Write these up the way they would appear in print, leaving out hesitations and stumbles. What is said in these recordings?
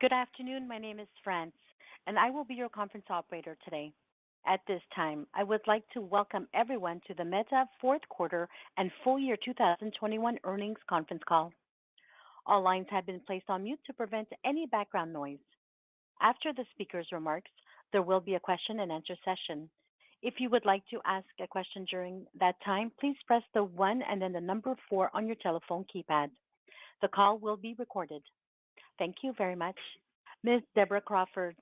Good afternoon. My name is France, and I will be your conference operator today. At this time, I would like to welcome everyone to the Meta fourth quarter and full year 2021 earnings conference call. All lines have been placed on mute to prevent any background noise. After the speaker's remarks, there will be a question-and-answer session. If you would like to ask a question during that time, please press the 1 and then the number 4 on your telephone keypad. The call will be recorded. Thank you very much. Ms. Deborah Crawford,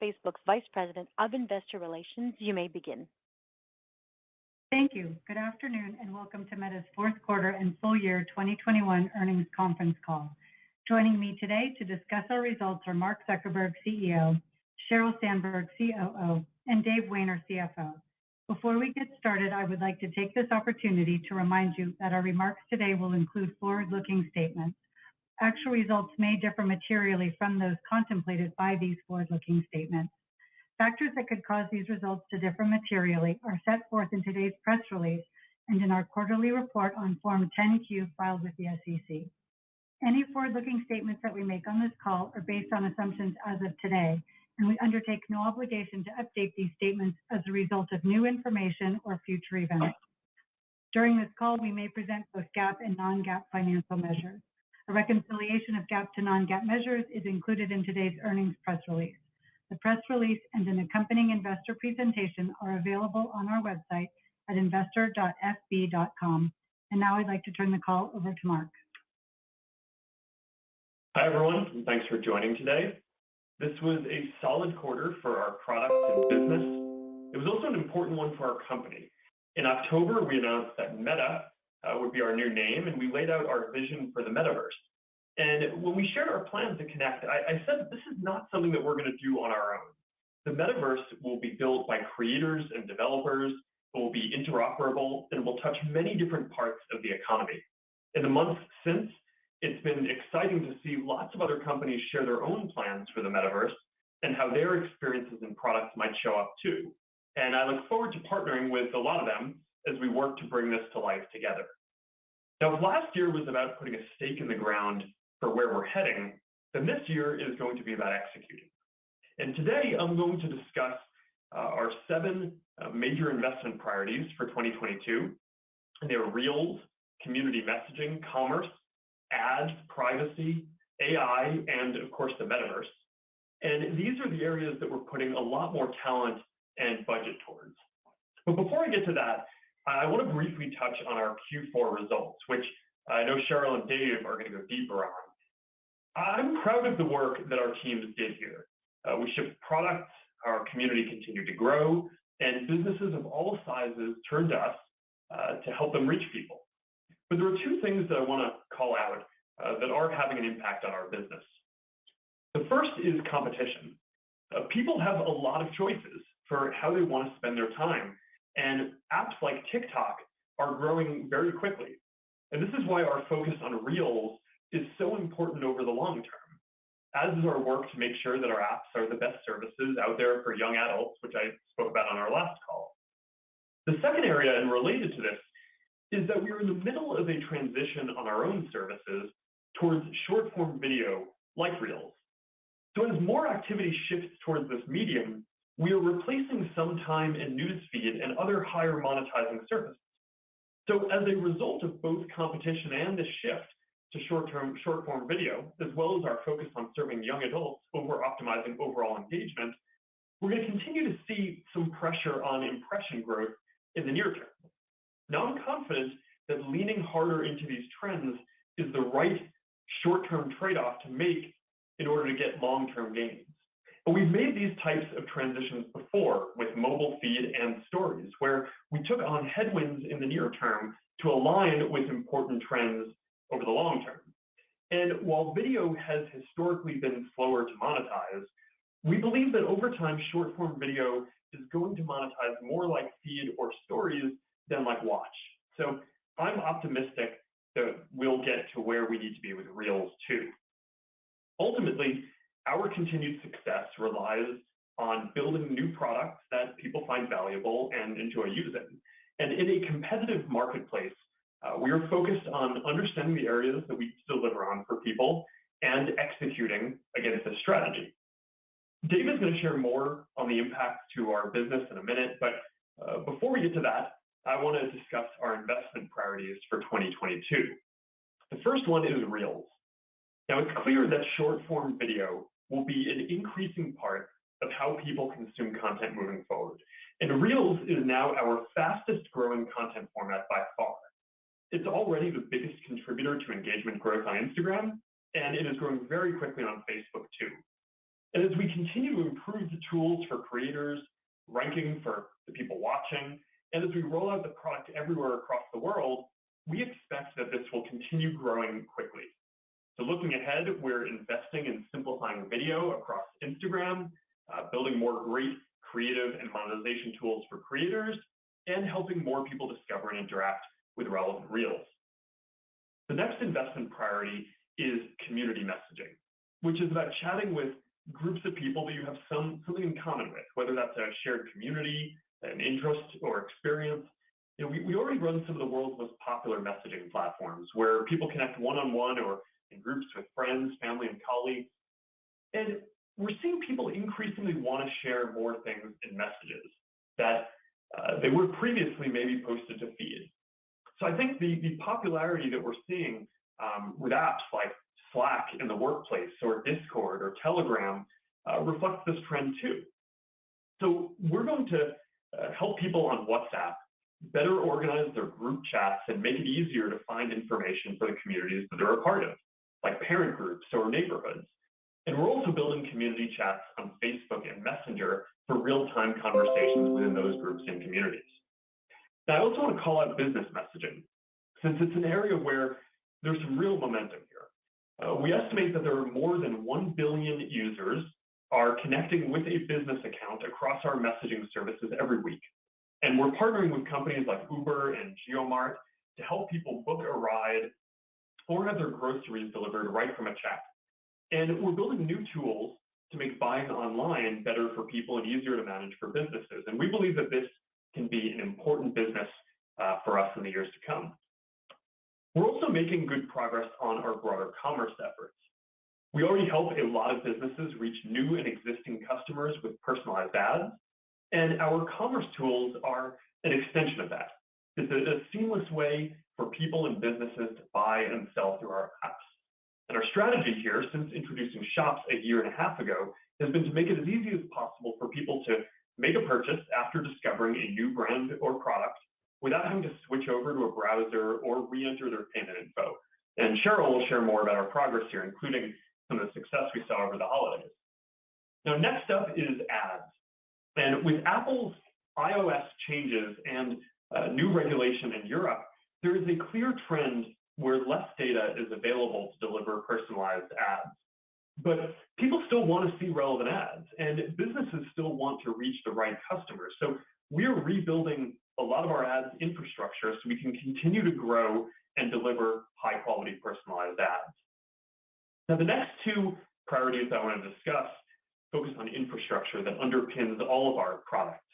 Facebook's Vice President of Investor Relations, you may begin. Thank you. Good afternoon, and welcome to Meta's fourth quarter and full year 2021 earnings conference call. Joining me today to discuss our results are Mark Zuckerberg, CEO, Sheryl Sandberg, COO, and Dave Wehner, CFO. Before we get started, I would like to take this opportunity to remind you that our remarks today will include forward-looking statements. Actual results may differ materially from those contemplated by these forward-looking statements. Factors that could cause these results to differ materially are set forth in today's press release and in our quarterly report on Form 10-Q filed with the SEC. Any forward-looking statements that we make on this call are based on assumptions as of today, and we undertake no obligation to update these statements as a result of new information or future events. During this call, we may present both GAAP and non-GAAP financial measures. A reconciliation of GAAP to non-GAAP measures is included in today's earnings press release. The press release and an accompanying investor presentation are available on our website at investor.fb.com. And now I'd like to turn the call over to Mark. Hi, everyone, and thanks for joining today. This was a solid quarter for our products and business. It was also an important one for our company. In October, we announced that Meta would be our new name, and we laid out our vision for the metaverse. And when we shared our plan to connect, I said that this is not something that we're going to do on our own. The metaverse will be built by creators and developers, it will be interoperable, and it will touch many different parts of the economy. In the months since, it's been exciting to see lots of other companies share their own plans for the metaverse and how their experiences and products might show up too. And I look forward to partnering with a lot of them as we work to bring this to life together. Now, if last year was about putting a stake in the ground for where we're heading, then this year is going to be about executing. And today, I'm going to discuss our 7 major investment priorities for 2022. And they are Reels, community messaging, commerce, ads, privacy, AI, and of course, the metaverse. And these are the areas that we're putting a lot more talent and budget towards. But before I get to that, I want to briefly touch on our Q4 results, which I know Sheryl and Dave are going to go deeper on. I'm proud of the work that our teams did here. We shipped products, our community continued to grow, and businesses of all sizes turned to us to help them reach people. But there are 2 things that I want to call out that are having an impact on our business. The first is competition. People have a lot of choices for how they want to spend their time. And apps like TikTok are growing very quickly. And this is why our focus on Reels is so important over the long term, as is our work to make sure that our apps are the best services out there for young adults, which I spoke about on our last call. The second area, and related to this, is that we are in the middle of a transition on our own services towards short-form video like Reels. So as more activity shifts towards this medium, we are replacing some time in newsfeed and other higher monetizing services. So as a result of both competition and the shift to short-form video, as well as our focus on serving young adults over optimizing overall engagement, we're going to continue to see some pressure on impression growth in the near term. Now, I'm confident that leaning harder into these trends is the right short-term trade-off to make in order to get long-term gains. But we've made these types of transitions before with mobile feed and stories, where we took on headwinds in the near term to align with important trends over the long term. And while video has historically been slower to monetize, we believe that over time, short-form video is going to monetize more like feed or stories than like watch. So I'm optimistic that we'll get to where we need to be with Reels too. Ultimately, our continued success relies on building new products that people find valuable and enjoy using. And in a competitive marketplace, we are focused on understanding the areas that we deliver on for people and executing against this strategy. Dave is going to share more on the impacts to our business in a minute, but before we get to that, I want to discuss our investment priorities for 2022. The first one is Reels. Now, it's clear that short-form video will be an increasing part of how people consume content moving forward. And Reels is now our fastest growing content format by far. It's already the biggest contributor to engagement growth on Instagram, and it is growing very quickly on Facebook too. And as we continue to improve the tools for creators, ranking for the people watching, and as we roll out the product everywhere across the world, we expect that this will continue growing quickly. So looking ahead, we're investing in simplifying video across Instagram, building more great creative and monetization tools for creators, and helping more people discover and interact with relevant Reels. The next investment priority is community messaging, which is about chatting with groups of people that you have something in common with, whether that's a shared community, an interest, or experience. You know, we already run some of the world's most popular messaging platforms where people connect one-on-one or in groups with friends, family, and colleagues. And we're seeing people increasingly want to share more things in messages that they were previously maybe posted to feed. So I think the popularity that we're seeing with apps like Slack in the workplace or Discord or Telegram reflects this trend too. So we're going to help people on WhatsApp better organize their group chats and make it easier to find information for the communities that they're a part of, like parent groups or neighborhoods. And we're also building community chats on Facebook and Messenger for real-time conversations within those groups and communities. Now, I also want to call out business messaging, since it's an area where there's some real momentum here. We estimate that there are more than 1 billion users are connecting with a business account across our messaging services every week. And we're partnering with companies like Uber and Geomart to help people book a ride or have their groceries delivered right from a chat. And we're building new tools to make buying online better for people and easier to manage for businesses. And we believe that this can be an important business for us in the years to come. We're also making good progress on our broader commerce efforts. We already help a lot of businesses reach new and existing customers with personalized ads, and our commerce tools are an extension of that. It's a seamless way for people and businesses to buy and sell through our apps. And our strategy here, since introducing Shops a year and a half ago, has been to make it as easy as possible for people to make a purchase after discovering a new brand or product without having to switch over to a browser or re-enter their payment info. And Cheryl will share more about our progress here, including some of the success we saw over the holidays. Now, next up is ads. And with Apple's iOS changes and new regulation in Europe, there is a clear trend where less data is available to deliver personalized ads. But people still want to see relevant ads, and businesses still want to reach the right customers. So we're rebuilding a lot of our ads infrastructure so we can continue to grow and deliver high-quality personalized ads. Now, the next two priorities I want to discuss focus on infrastructure that underpins all of our products.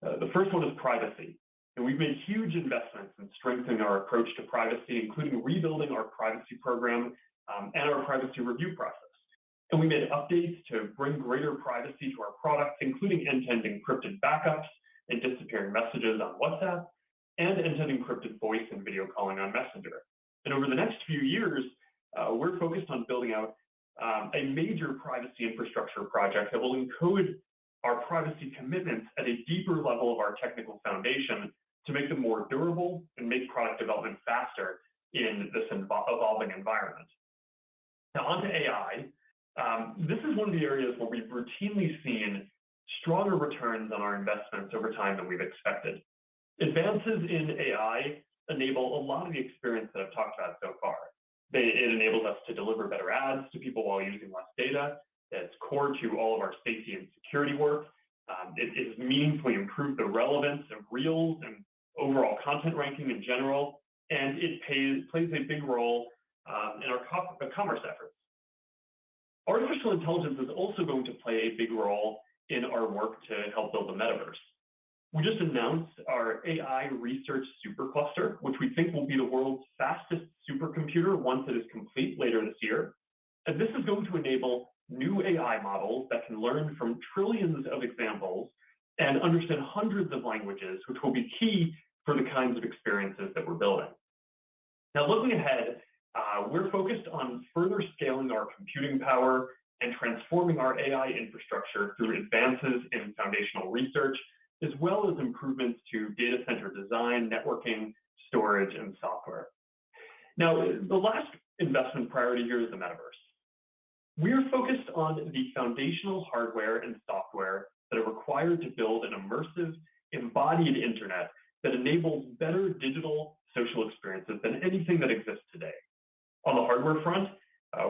The first one is privacy. And we've made huge investments in strengthening our approach to privacy, including rebuilding our privacy program and our privacy review process. And we made updates to bring greater privacy to our products, including end-to-end encrypted backups and disappearing messages on WhatsApp, and end-to-end encrypted voice and video calling on Messenger. And over the next few years, we're focused on building out a major privacy infrastructure project that will encode our privacy commitments at a deeper level of our technical foundation to make them more durable and make product development faster in this evolving environment. Now, on to AI. This is one of the areas where we've routinely seen stronger returns on our investments over time than we've expected. Advances in AI enable a lot of the experience that I've talked about so far. It enables us to deliver better ads to people while using less data. It's core to all of our safety and security work. It has meaningfully improved the relevance of Reels and overall content ranking in general, and it plays a big role in our commerce efforts. Artificial intelligence is also going to play a big role in our work to help build the metaverse. We just announced our AI research supercluster, which we think will be the world's fastest supercomputer once it is complete later this year. And this is going to enable new AI models that can learn from trillions of examples and understand hundreds of languages, which will be key for the kinds of experiences that we're building. Now, looking ahead, we're focused on further scaling our computing power and transforming our AI infrastructure through advances in foundational research, as well as improvements to data center design, networking, storage, and software. Now, the last investment priority here is the metaverse. We're focused on the foundational hardware and software that are required to build an immersive, embodied internet that enables better digital social experiences than anything that exists today. On the hardware front,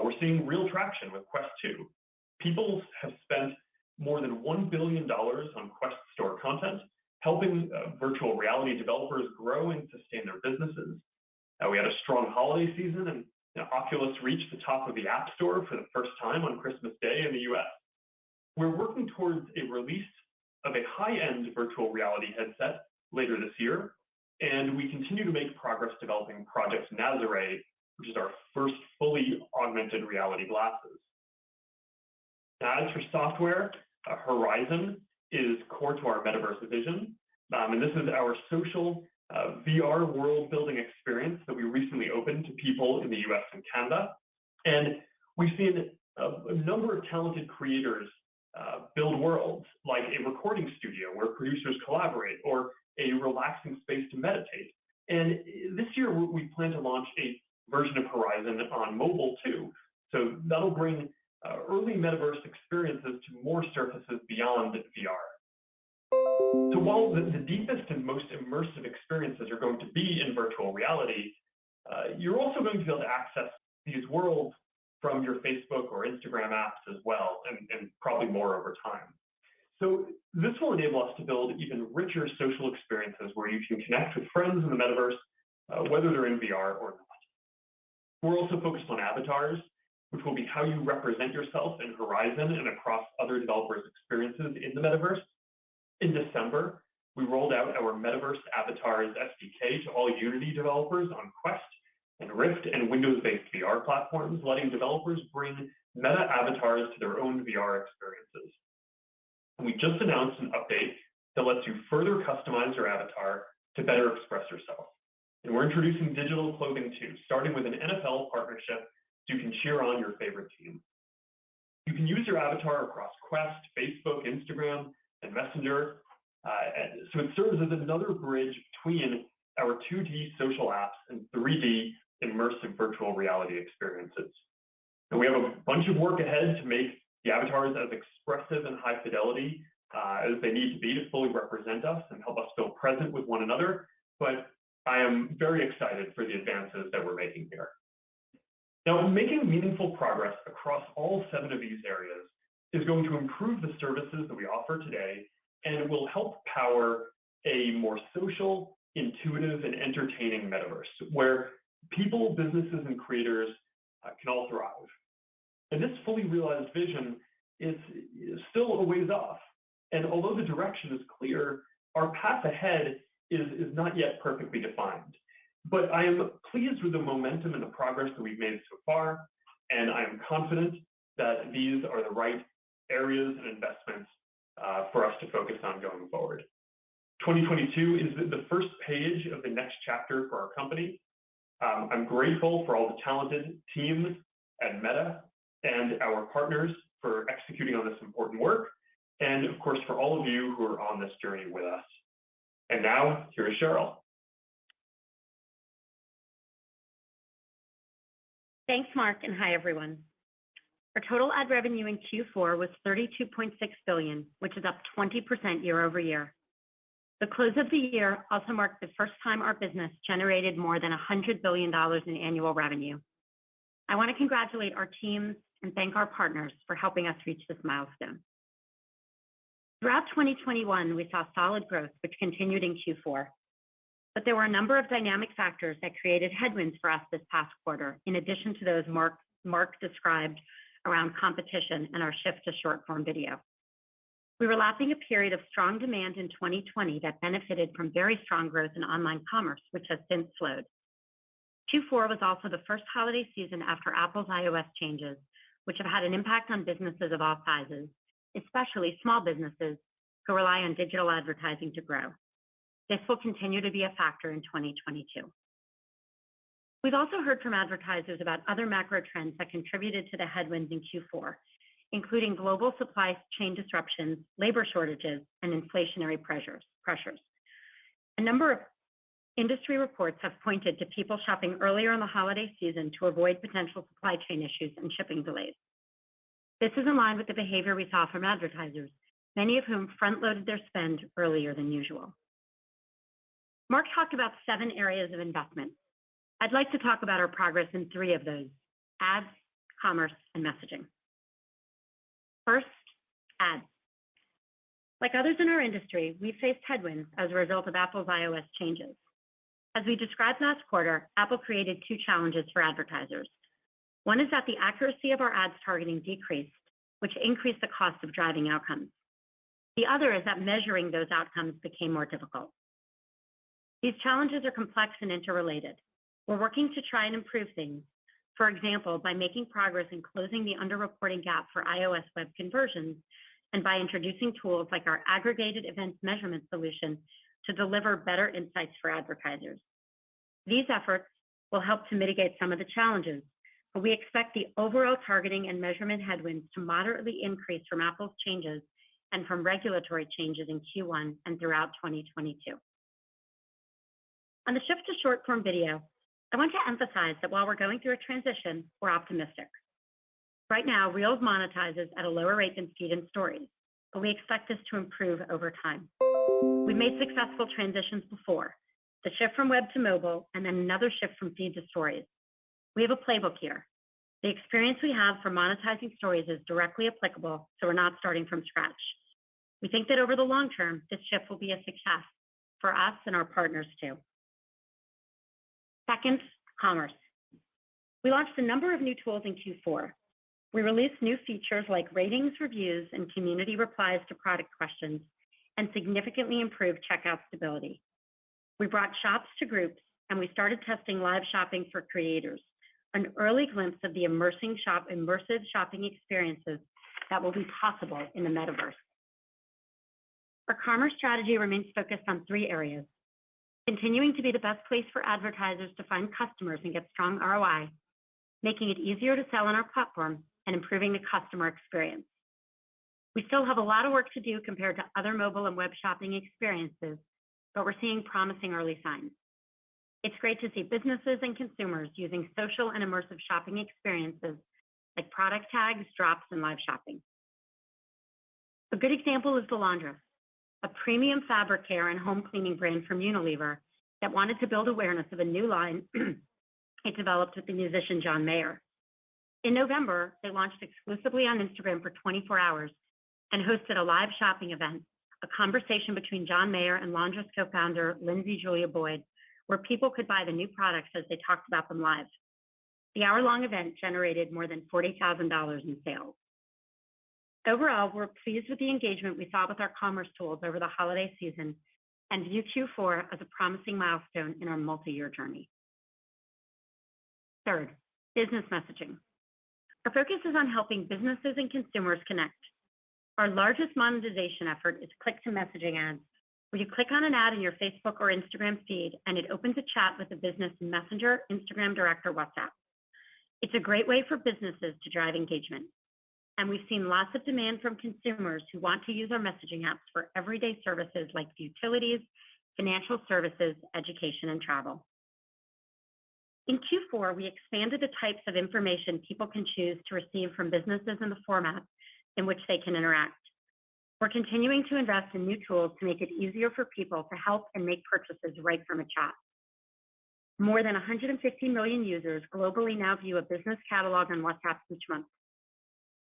we're seeing real traction with Quest 2. People have spent more than $1 billion on Quest Store content, helping virtual reality developers grow and sustain their businesses. We had a strong holiday season, and Oculus reached the top of the App Store for the first time on Christmas Day in the US. We're working towards a release of a high-end virtual reality headset later this year, and we continue to make progress developing Project Nazare, which is our first fully augmented reality glasses. Now, as for software, Horizon is core to our metaverse vision, and this is our social VR world-building experience that we recently opened to people in the US and Canada. And we've seen a number of talented creators build worlds, like a recording studio where producers collaborate, or a relaxing space to meditate. And this year, we plan to launch a version of Horizon on mobile too. So that'll bring early metaverse experiences to more surfaces beyond VR. So while the deepest and most immersive experiences are going to be in virtual reality, you're also going to be able to access these worlds from your Facebook or Instagram apps as well, and probably more over time. So this will enable us to build even richer social experiences where you can connect with friends in the metaverse, whether they're in VR or not. We're also focused on avatars, which will be how you represent yourself in Horizon and across other developers' experiences in the metaverse. In December, we rolled out our Metaverse Avatars SDK to all Unity developers on Quest and Rift and Windows-based VR platforms, letting developers bring meta avatars to their own VR experiences. And we just announced an update that lets you further customize your avatar to better express yourself. And we're introducing digital clothing too, starting with an NFL partnership so you can cheer on your favorite team. You can use your avatar across Quest, Facebook, Instagram, and Messenger. So it serves as another bridge between our 2D social apps and 3D immersive virtual reality experiences. And we have a bunch of work ahead to make the avatars as expressive and high fidelity as they need to be to fully represent us and help us feel present with one another. But I am very excited for the advances that we're making here. Now, making meaningful progress across all 7 of these areas is going to improve the services that we offer today, and it will help power a more social, intuitive, and entertaining metaverse where people, businesses, and creators can all thrive. And this fully realized vision is still a ways off. And although the direction is clear, our path ahead is not yet perfectly defined. But I am pleased with the momentum and the progress that we've made so far, and I am confident that these are the right areas and investments for us to focus on going forward. 2022 is the first page of the next chapter for our company. I'm grateful for all the talented teams at Meta and our partners for executing on this important work, and of course for all of you who are on this journey with us. And now, here is Cheryl. Thanks, Mark, and hi, everyone. Our total ad revenue in Q4 was $32.6 billion, which is up 20% year over year. The close of the year also marked the first time our business generated more than $100 billion in annual revenue. I want to congratulate our teams and thank our partners for helping us reach this milestone. Throughout 2021, we saw solid growth, which continued in Q4. But there were a number of dynamic factors that created headwinds for us this past quarter, in addition to those Mark described around competition and our shift to short-form video. We were lapping a period of strong demand in 2020 that benefited from very strong growth in online commerce, which has since slowed. Q4 was also the first holiday season after Apple's iOS changes, which have had an impact on businesses of all sizes, especially small businesses who rely on digital advertising to grow. This will continue to be a factor in 2022. We've also heard from advertisers about other macro trends that contributed to the headwinds in Q4, including global supply chain disruptions, labor shortages, and inflationary pressures. A number of industry reports have pointed to people shopping earlier in the holiday season to avoid potential supply chain issues and shipping delays. This is in line with the behavior we saw from advertisers, many of whom front-loaded their spend earlier than usual. Mark talked about 7 areas of investment. I'd like to talk about our progress in 3 of those: ads, commerce, and messaging. First, ads. Like others in our industry, we faced headwinds as a result of Apple's iOS changes. As we described last quarter, Apple created 2 challenges for advertisers. One is that the accuracy of our ads targeting decreased, which increased the cost of driving outcomes. The other is that measuring those outcomes became more difficult. These challenges are complex and interrelated. We're working to try and improve things, for example, by making progress in closing the underreporting gap for iOS web conversions and by introducing tools like our aggregated events measurement solution to deliver better insights for advertisers. These efforts will help to mitigate some of the challenges, but we expect the overall targeting and measurement headwinds to moderately increase from Apple's changes and from regulatory changes in Q1 and throughout 2022. On the shift to short-form video, I want to emphasize that while we're going through a transition, we're optimistic. Right now, Reels monetizes at a lower rate than Feed and Stories, but we expect this to improve over time. We've made successful transitions before, the shift from web to mobile, and then another shift from Feed to Stories. We have a playbook here. The experience we have for monetizing stories is directly applicable, so we're not starting from scratch. We think that over the long term, this shift will be a success for us and our partners too. Second, commerce. We launched a number of new tools in Q4. We released new features like ratings, reviews, and community replies to product questions, and significantly improved checkout stability. We brought shops to groups, and we started testing live shopping for creators, an early glimpse of the immersive shopping experiences that will be possible in the metaverse. Our commerce strategy remains focused on 3 areas: continuing to be the best place for advertisers to find customers and get strong ROI, making it easier to sell on our platform, and improving the customer experience. We still have a lot of work to do compared to other mobile and web shopping experiences, but we're seeing promising early signs. It's great to see businesses and consumers using social and immersive shopping experiences like product tags, drops, and live shopping. A good example is The Laundress, a premium fabric care and home cleaning brand from Unilever that wanted to build awareness of a new line it developed with the musician John Mayer. In November, they launched exclusively on Instagram for 24 hours and hosted a live shopping event, a conversation between John Mayer and Laundress co-founder Lindsay Julia Boyd, where people could buy the new products as they talked about them live. The hour-long event generated more than $40,000 in sales. Overall, we're pleased with the engagement we saw with our commerce tools over the holiday season and view Q4 as a promising milestone in our multi-year journey. Third, business messaging. Our focus is on helping businesses and consumers connect. Our largest monetization effort is click-to-messaging ads, where you click on an ad in your Facebook or Instagram feed and it opens a chat with the business in Messenger, Instagram Direct, or WhatsApp. It's a great way for businesses to drive engagement. And we've seen lots of demand from consumers who want to use our messaging apps for everyday services like utilities, financial services, education, and travel. In Q4, we expanded the types of information people can choose to receive from businesses and the format in which they can interact. We're continuing to invest in new tools to make it easier for people to help and make purchases right from a chat. More than 150 million users globally now view a business catalog on WhatsApp each month.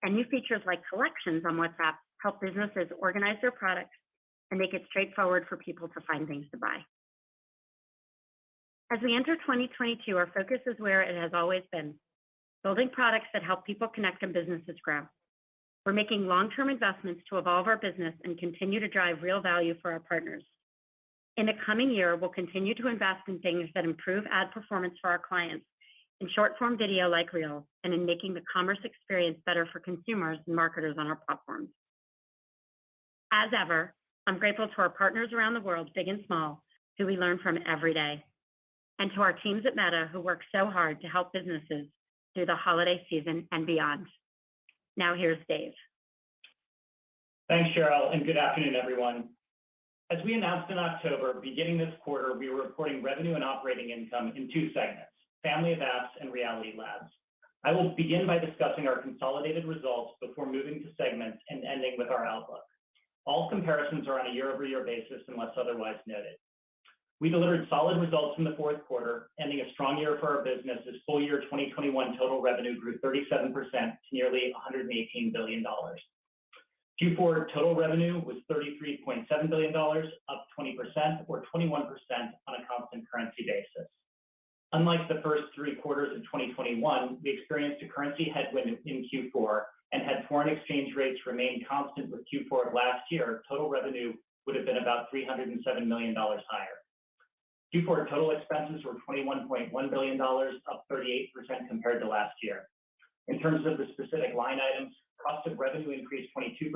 And new features like collections on WhatsApp help businesses organize their products and make it straightforward for people to find things to buy. As we enter 2022, our focus is where it has always been, building products that help people connect and businesses grow. We're making long-term investments to evolve our business and continue to drive real value for our partners. In the coming year, we'll continue to invest in things that improve ad performance for our clients in short-form video like Reels, and in making the commerce experience better for consumers and marketers on our platforms. As ever, I'm grateful to our partners around the world, big and small, who we learn from every day, and to our teams at Meta who work so hard to help businesses through the holiday season and beyond. Now here's Dave. Thanks, Cheryl, and good afternoon, everyone. As we announced in October, beginning this quarter, we were reporting revenue and operating income in two segments, Family of Apps and Reality Labs. I will begin by discussing our consolidated results before moving to segments and ending with our outlook. All comparisons are on a year-over-year basis unless otherwise noted. We delivered solid results in the fourth quarter, ending a strong year for our business as full year 2021 total revenue grew 37% to nearly $118 billion. Q4 total revenue was $33.7 billion, up 20% or 21% on a constant currency basis. Unlike the first three quarters of 2021, we experienced a currency headwind in Q4, and had foreign exchange rates remained constant with Q4 of last year, total revenue would have been about $307 million higher. Q4 total expenses were $21.1 billion, up 38% compared to last year. In terms of the specific line items, cost of revenue increased 22%,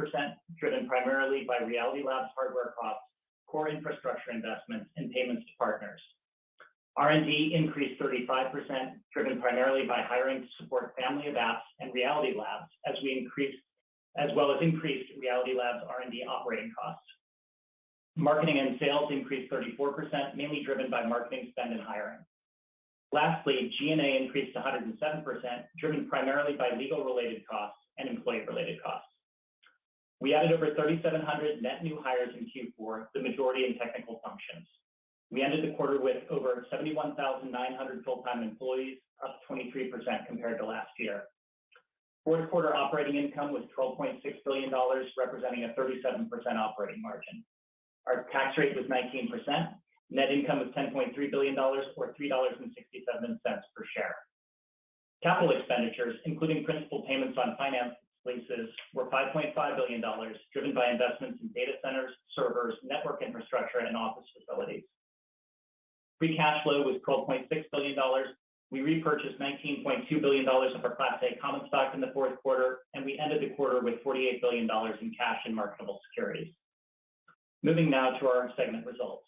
driven primarily by Reality Labs hardware costs, core infrastructure investments, and payments to partners. R&D increased 35%, driven primarily by hiring to support Family of Apps and Reality Labs, as well as increased Reality Labs R&D operating costs. Marketing and sales increased 34%, mainly driven by marketing spend and hiring. Lastly, G&A increased 107%, driven primarily by legal-related costs and employee-related costs. We added over 3,700 net new hires in Q4, the majority in technical functions. We ended the quarter with over 71,900 full-time employees, up 23% compared to last year. Fourth quarter operating income was $12.6 billion, representing a 37% operating margin. Our tax rate was 19%. Net income was $10.3 billion, or $3.67 per share. Capital expenditures, including principal payments on finance leases, were $5.5 billion, driven by investments in data centers, servers, network infrastructure, and office facilities. Free cash flow was $12.6 billion. We repurchased $19.2 billion of our Class A common stock in the fourth quarter, and we ended the quarter with $48 billion in cash and marketable securities. Moving now to our segment results.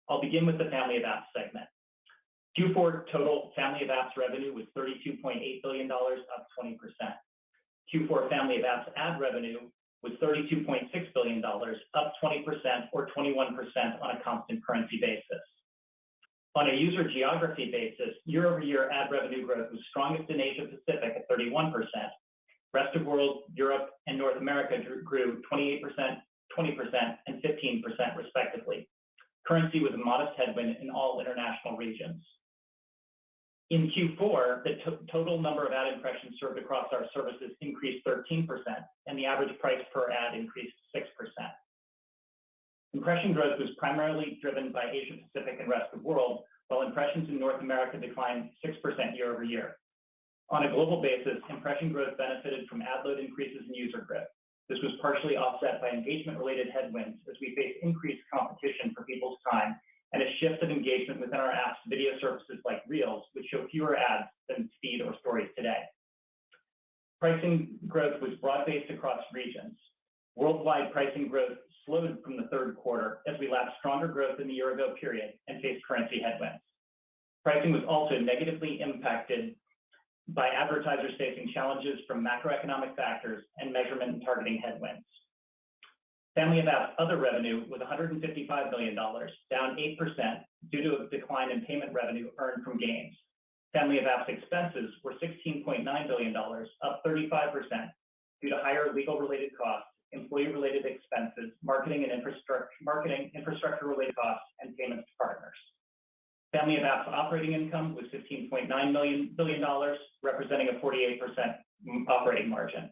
I'll begin with the Family of Apps segment. Q4 total Family of Apps revenue was $32.8 billion, up 20%. Q4 Family of Apps ad revenue was $32.6 billion, up 20% or 21% on a constant currency basis. On a user geography basis, year-over-year ad revenue growth was strongest in Asia Pacific at 31%. Rest of world, Europe, and North America grew 28%, 20%, and 15% respectively. Currency was a modest headwind in all international regions. In Q4, the total number of ad impressions served across our services increased 13%, and the average price per ad increased 6%. Impression growth was primarily driven by Asia Pacific and rest of world, while impressions in North America declined 6% year over year. On a global basis, impression growth benefited from ad load increases in user growth. This was partially offset by engagement-related headwinds as we face increased competition for people's time and a shift of engagement within our app's video services like Reels, which show fewer ads than Feed or Stories today. Pricing growth was broad-based across regions. Worldwide pricing growth slowed from the third quarter as we lapped stronger growth in the year-ago period and faced currency headwinds. Pricing was also negatively impacted by advertisers facing challenges from macroeconomic factors and measurement and targeting headwinds. Family of Apps other revenue was $155 million, down 8% due to a decline in payment revenue earned from games. Family of Apps expenses were $16.9 billion, up 35% due to higher legal-related costs, employee-related expenses, marketing infrastructure-related costs, and payments to partners. Family of Apps operating income was $15.9 billion, representing a 48% operating margin.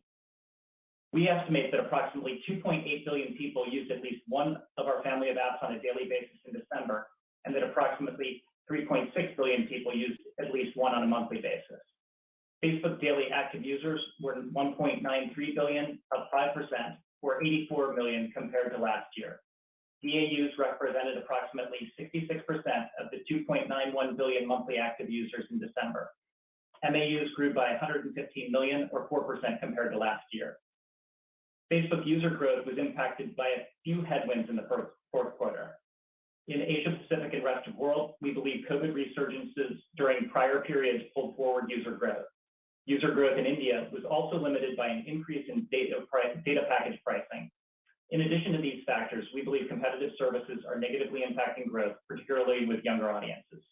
We estimate that approximately 2.8 billion people used at least one of our Family of Apps on a daily basis in December, and that approximately 3.6 billion people used at least one on a monthly basis. Facebook daily active users were 1.93 billion, up 5%, or 84 million compared to last year. DAUs represented approximately 66% of the 2.91 billion monthly active users in December. MAUs grew by 115 million, or 4% compared to last year. Facebook user growth was impacted by a few headwinds in the fourth quarter. In Asia Pacific and rest of world, we believe COVID resurgences during prior periods pulled forward user growth. User growth in India was also limited by an increase in data package pricing. In addition to these factors, we believe competitive services are negatively impacting growth, particularly with younger audiences.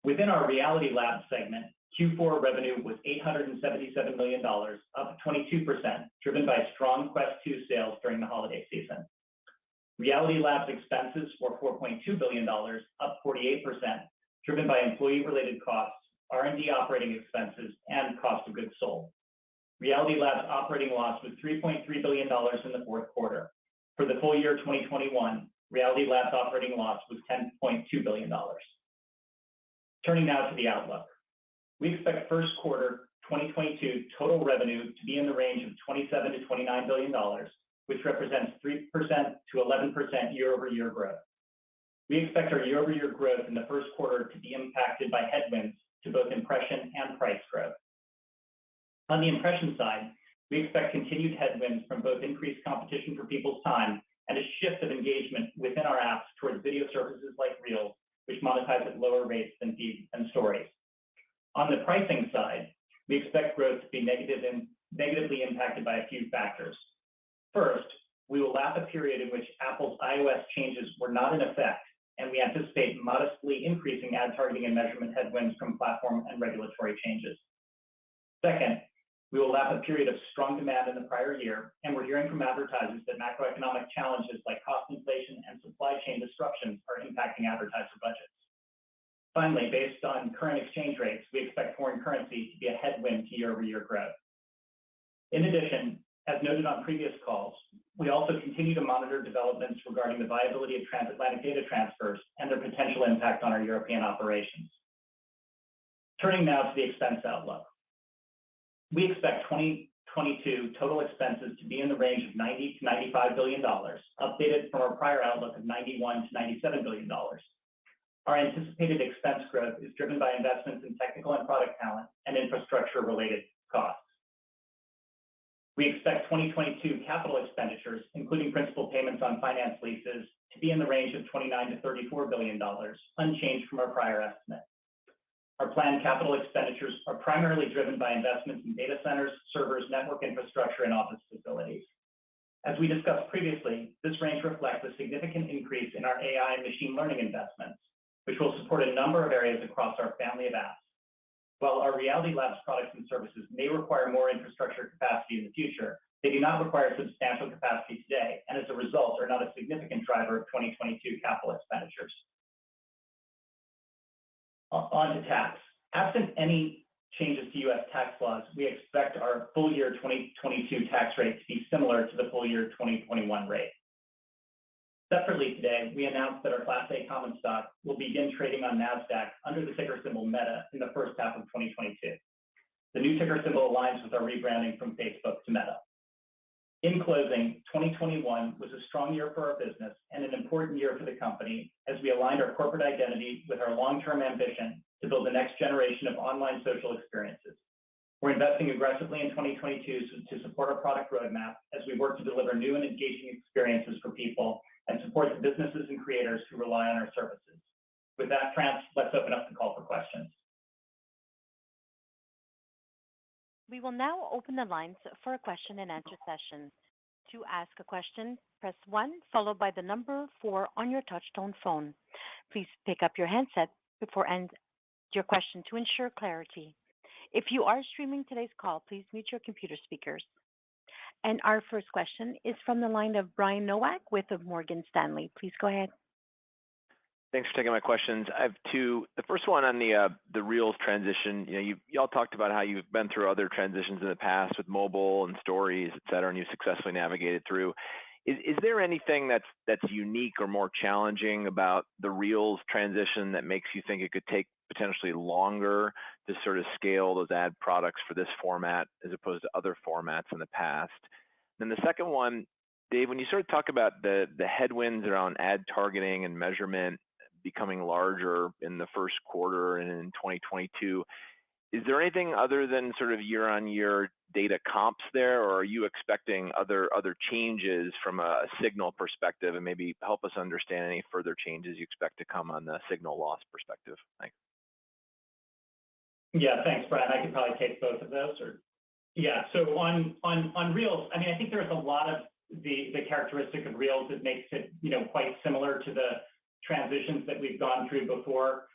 Within our Reality Labs segment, Q4 revenue was $877 million, up 22%, driven by strong Quest 2 sales during the holiday season. Reality Labs expenses were $4.2 billion, up 48%, driven by employee-related costs, R&D operating expenses, and cost of goods sold. Reality Labs operating loss was $3.3 billion in the fourth quarter. For the full year 2021, Reality Labs operating loss was $10.2 billion. Turning now to the outlook. We expect first quarter 2022 total revenue to be in the range of $27 to $29 billion, which represents 3% to 11% year-over-year growth. We expect our year-over-year growth in the first quarter to be impacted by headwinds to both impression and price growth. On the impression side, we expect continued headwinds from both increased competition for people's time and a shift of engagement within our apps towards video services like Reels, which monetize at lower rates than feeds and stories. On the pricing side, we expect growth to be negatively impacted by a few factors. First, we will lap a period in which Apple's iOS changes were not in effect, and we anticipate modestly increasing ad targeting and measurement headwinds from platform and regulatory changes. Second, we will lap a period of strong demand in the prior year, and we're hearing from advertisers that macroeconomic challenges like cost inflation and supply chain disruptions are impacting advertiser budgets. Finally, based on current exchange rates, we expect foreign currency to be a headwind to year-over-year growth. In addition, as noted on previous calls, we also continue to monitor developments regarding the viability of transatlantic data transfers and their potential impact on our European operations. Turning now to the expense outlook. We expect 2022 total expenses to be in the range of $90 to $95 billion, updated from our prior outlook of $91 to $97 billion. Our anticipated expense growth is driven by investments in technical and product talent and infrastructure-related costs. We expect 2022 capital expenditures, including principal payments on finance leases, to be in the range of $29 to $34 billion, unchanged from our prior estimate. Our planned capital expenditures are primarily driven by investments in data centers, servers, network infrastructure, and office facilities. As we discussed previously, this range reflects a significant increase in our AI and machine learning investments, which will support a number of areas across our family of apps. While our Reality Labs products and services may require more infrastructure capacity in the future, they do not require substantial capacity today, and as a result, are not a significant driver of 2022 capital expenditures. On to tax. Absent any changes to U.S. tax laws, we expect our full year 2022 tax rate to be similar to the full year 2021 rate. Separately today, we announced that our Class A common stock will begin trading on NASDAQ under the ticker symbol META in the first half of 2022. The new ticker symbol aligns with our rebranding from Facebook to Meta. In closing, 2021 was a strong year for our business and an important year for the company as we aligned our corporate identity with our long-term ambition to build the next generation of online social experiences. We're investing aggressively in 2022 to support our product roadmap as we work to deliver new and engaging experiences for people and support the businesses and creators who rely on our services. With that, France, let's open up the call for questions. We will now open the lines for a question and answer session. To ask a question, press 1 followed by the number 4 on your touch-tone phone. Please pick up your handset before end your question to ensure clarity. If you are streaming today's call, please mute your computer speakers. And our first question is from the line of Brian Nowak with Morgan Stanley. Please go ahead. Thanks for taking my questions. I have two. The first one on the Reels transition. Y'all talked about how you've been through other transitions in the past with mobile and stories, et cetera, and you've successfully navigated through. Is there anything that's unique or more challenging about the Reels transition that makes you think it could take potentially longer to sort of scale those ad products for this format as opposed to other formats in the past? Then the second one, Dave, when you sort of talk about the headwinds around ad targeting and measurement becoming larger in the first quarter and in 2022, is there anything other than sort of year-on-year data comps there, or are you expecting other changes from a signal perspective, and maybe help us understand any further changes you expect to come on the signal loss perspective? Thanks. Yeah, thanks, Brad. I could probably take both of those. Yeah, so on Reels, I mean, I think there's a lot of the characteristic of Reels that makes it, quite similar to the transitions that we've gone through before.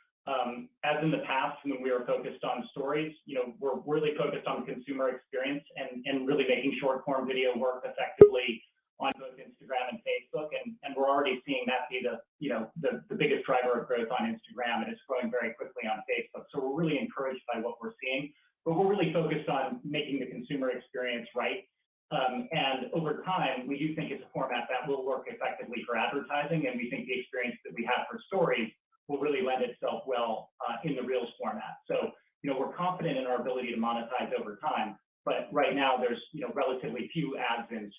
As in the past, when we were focused on stories, we're really focused on consumer experience and really making short form video work effectively on both Instagram and Facebook. And we're already seeing that be the biggest driver of growth on Instagram, and it's growing very quickly on Facebook. So we're really encouraged by what we're seeing, but we're really focused on making the consumer experience right. And over time, we do think it's a format that will work effectively for advertising, and we think the experience that we have for stories will really lend itself well in the Reels format. So, we're confident in our ability to monetize over time, but right now there's, relatively few ads in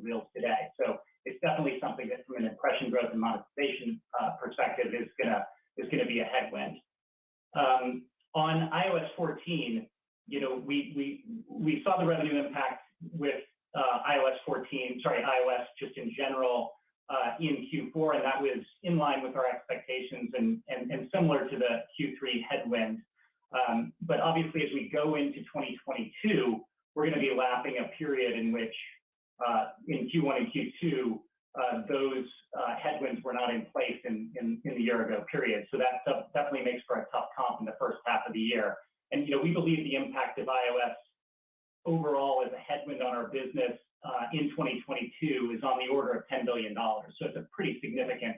Reels today. So it's definitely something that from an impression growth and monetization perspective is gonna be a headwind. On iOS 14, we saw the revenue impact with iOS just in general in Q4, and that was in line with our expectations and similar to the Q3 headwind. But obviously, as we go into 2022, we're going to be lapping a period in which in Q1 and Q2 those headwinds were not in place in the year ago period. So that definitely makes for a tough comp in the first half of the year. And we believe the impact of iOS overall as a headwind on our business in 2022 is on the order of $10 billion. So it's a pretty significant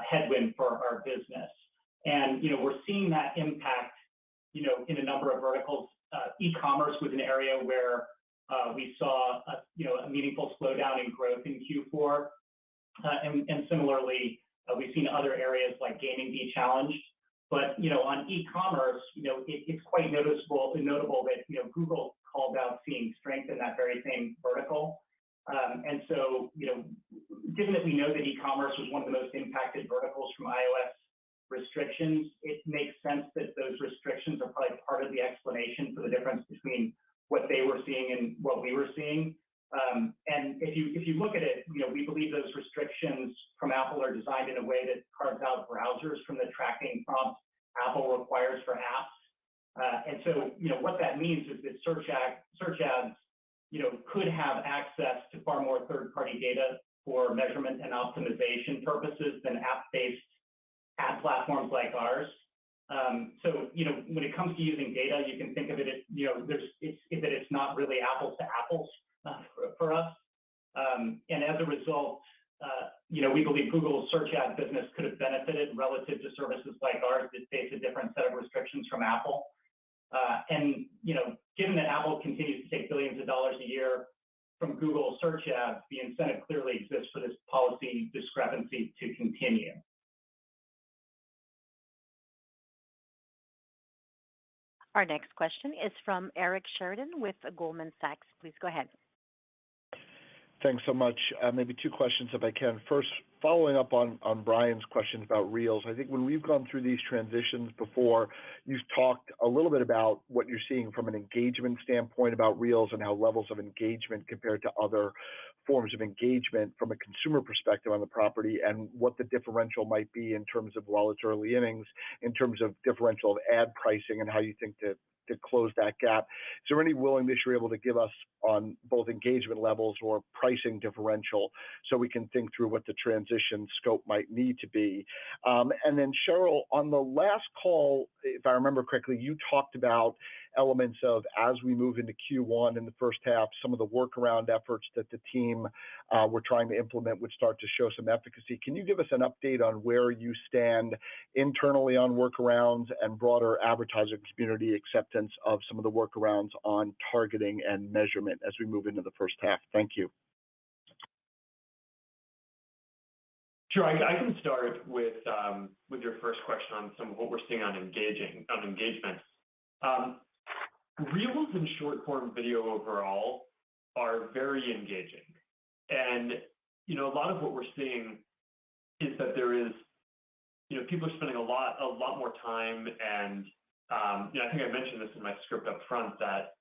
headwind for our business. And we're seeing that impact in a number of verticals. E-commerce was an area where we saw a meaningful slowdown in growth in Q4, and similarly we've seen other areas like gaming be challenged. But on e-commerce, it's quite notable that Google called out seeing strength in that very same vertical. And so given that we know that e-commerce was one of the most impacted verticals from iOS restrictions, it makes sense that those restrictions are probably part of the explanation for the difference between what they were seeing and what we were seeing. And if you look at it, we believe those restrictions from Apple are designed in a way that carves out browsers from the tracking prompts Apple requires for apps. And so what that means is that search ads could have access to far more third-party data for measurement and optimization purposes than app-based ad platforms like ours. So when it comes to using data, you can think of it as it's not really apples to apples for us. And as a result, we believe Google's search ad business could have benefited relative to services like ours that face a different set of restrictions from Apple. And given that Apple continues to take billions of dollars a year from Google search ads, the incentive clearly exists for this policy discrepancy to continue. Our next question is from Eric Sheridan with Goldman Sachs. Please go ahead. Thanks so much. Maybe two questions if I can. First, following up on Brian's questions about Reels, I think when we've gone through these transitions before, you've talked a little bit about what you're seeing from an engagement standpoint about Reels and how levels of engagement compared to other forms of engagement from a consumer perspective on the property, and what the differential might be in terms of, while it's early innings, in terms of differential of ad pricing and how you think to close that gap. Is there any willingness you're able to give us on both engagement levels or pricing differential so we can think through what the transition scope might need to be? And then Sheryl, on the last call, if I remember correctly, you talked about elements of, as we move into Q1 in the first half, some of the workaround efforts that the team were trying to implement would start to show some efficacy. Can you give us an update on where you stand internally on workarounds and broader advertiser community acceptance of some of the workarounds on targeting and measurement as we move into the first half? Thank you. Sure, I can start with your first question on some of what we're seeing on engagement. Reels and short form video overall are very engaging, and a lot of what we're seeing is that there is people are spending a lot more time and I think I mentioned this in my script up front that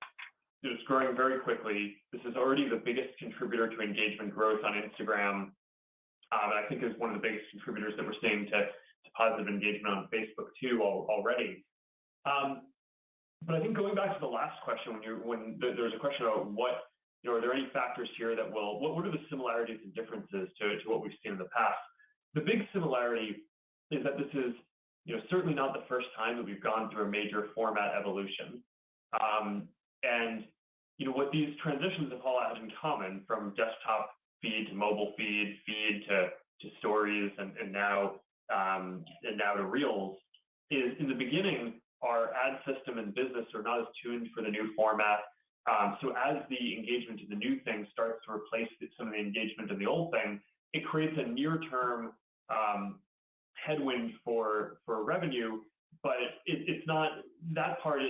it's growing very quickly. This is already the biggest contributor to engagement growth on Instagram, and I think is one of the biggest contributors that we're seeing to positive engagement on Facebook too already. But I think going back to the last question, when there was a question about what, are there any factors here that what are the similarities and differences to what we've seen in the past? The big similarity is that this is, certainly not the first time that we've gone through a major format evolution. And, what these transitions have all had in common, from desktop feed to mobile feed to stories, and now to Reels, is in the beginning, our ad system and business are not as tuned for the new format. So as the engagement of the new thing starts to replace some of the engagement of the old thing, it creates a near-term headwind for revenue, but it's not that part.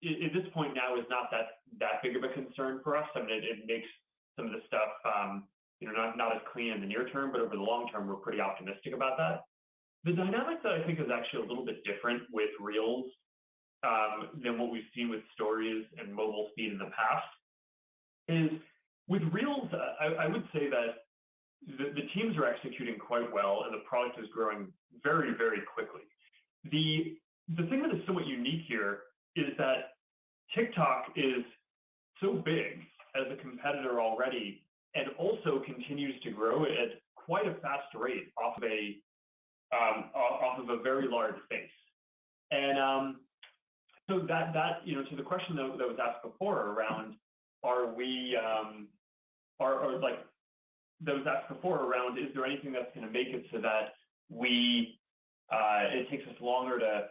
At this point now is not that big of a concern for us. I mean, it makes some of the stuff not as clean in the near term, but over the long term, we're pretty optimistic about that. The dynamic that I think is actually a little bit different with Reels than what we've seen with stories and mobile feed in the past is with Reels, I would say that the teams are executing quite well and the product is growing very, very quickly. The thing that is somewhat unique here is that TikTok is so big as a competitor already and also continues to grow at quite a fast rate off of a very large base. And so that to the question that was asked before around is there anything that's going to make it so that it takes us longer to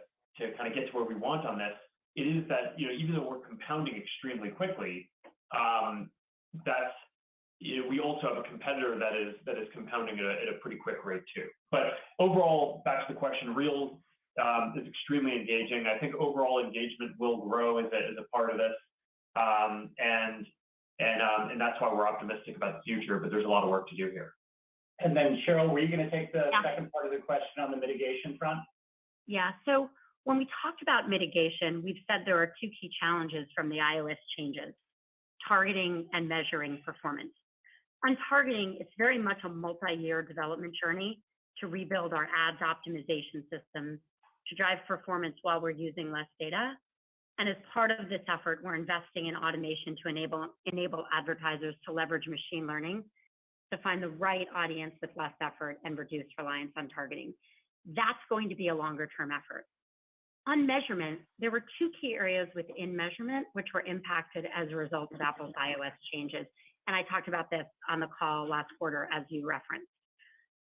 kind of get to where we want on this? It is that even though we're compounding extremely quickly, we also have a competitor that is compounding at a pretty quick rate too. But overall, back to the question, Reels is extremely engaging. I think overall engagement will grow as a part of this, and that's why we're optimistic about the future. But there's a lot of work to do here. And then Cheryl, were you going to take the second part of the question on the mitigation front? Yeah. So when we talked about mitigation, we've said there are two key challenges from the iOS changes: targeting and measuring performance. On targeting, it's very much a multi-year development journey to rebuild our ads optimization systems to drive performance while we're using less data. And as part of this effort, we're investing in automation to enable advertisers to leverage machine learning to find the right audience with less effort and reduce reliance on targeting. That's going to be a longer-term effort. On measurement, there were two key areas within measurement which were impacted as a result of Apple's iOS changes. And I talked about this on the call last quarter, as you referenced.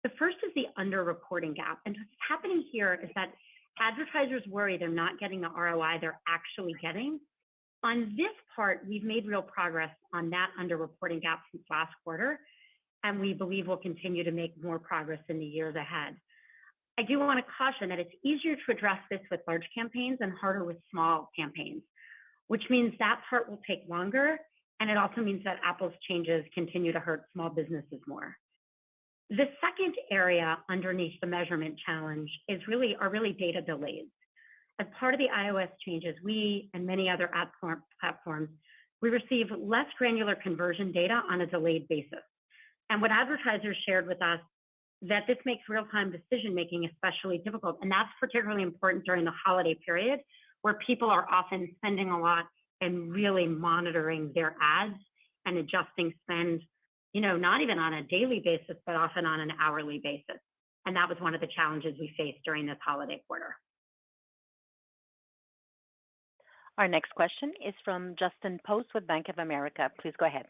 The first is the underreporting gap. And what's happening here is that advertisers worry they're not getting the ROI they're actually getting. On this part, we've made real progress on that underreporting gap since last quarter, and we believe we'll continue to make more progress in the years ahead. I do want to caution that it's easier to address this with large campaigns and harder with small campaigns, which means that part will take longer, and it also means that Apple's changes continue to hurt small businesses more. The second area underneath the measurement challenge are really data delays. As part of the iOS changes, we and many other ad platforms, we receive less granular conversion data on a delayed basis. And what advertisers shared with us, that this makes real-time decision-making especially difficult. And that's particularly important during the holiday period, where people are often spending a lot and really monitoring their ads and adjusting spend, not even on a daily basis, but often on an hourly basis. And that was one of the challenges we faced during this holiday quarter. Our next question is from Justin Post with Bank of America. Please go ahead.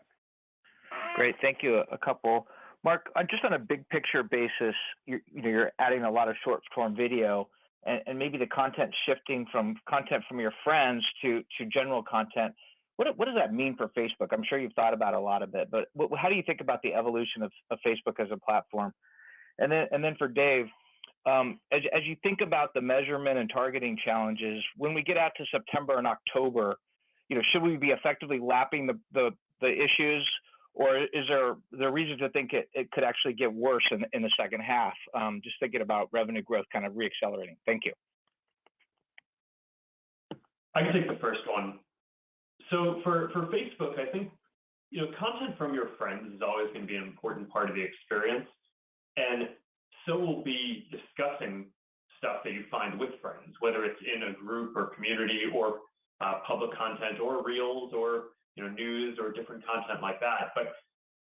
Great, thank you. A couple. Mark, just on a big picture basis, you're adding a lot of short form video, and maybe the content shifting from content from your friends to general content. What does that mean for Facebook? I'm sure you've thought about a lot of it, but how do you think about the evolution of Facebook as a platform? And then for Dave, as you think about the measurement and targeting challenges, when we get out to September and October, should we be effectively lapping the issues, or is there reason to think it could actually get worse in the second half? Just thinking about revenue growth kind of reaccelerating. Thank you. I can take the first one. So for Facebook, I think, content from your friends is always going to be an important part of the experience. And so will be discussing stuff that you find with friends, whether it's in a group or community or public content or reels or news or different content like that. But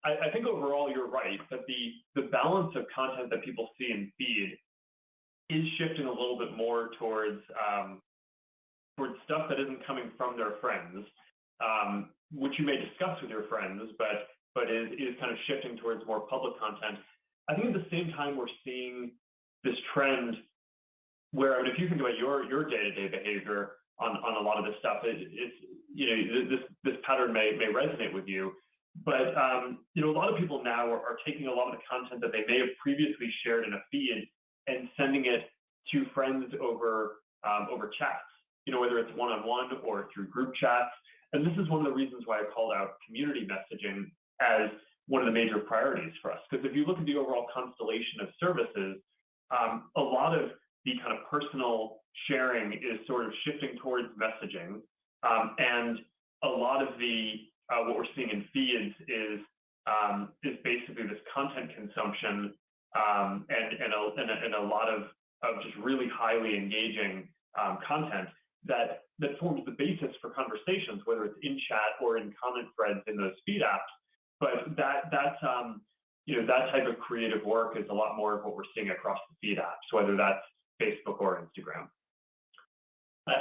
I think overall you're right that the balance of content that people see in feed is shifting a little bit more towards stuff that isn't coming from their friends, which you may discuss with your friends, but is kind of shifting towards more public content. I think at the same time we're seeing this trend where, if you think about your day-to-day behavior on a lot of this stuff, this pattern may resonate with you. But a lot of people now are taking a lot of the content that they may have previously shared in a feed and sending it to friends over chats, whether it's one-on-one or through group chats. And this is one of the reasons why I called out community messaging as one of the major priorities for us. Because if you look at the overall constellation of services, a lot of the kind of personal sharing is sort of shifting towards messaging, and a lot of the what we're seeing in feeds is basically this content consumption and a lot of just really highly engaging content that forms the basis for conversations, whether it's in chat or in comment threads in those feed apps. But that type of creative work is a lot more of what we're seeing across the feed apps, whether that's Facebook or Instagram.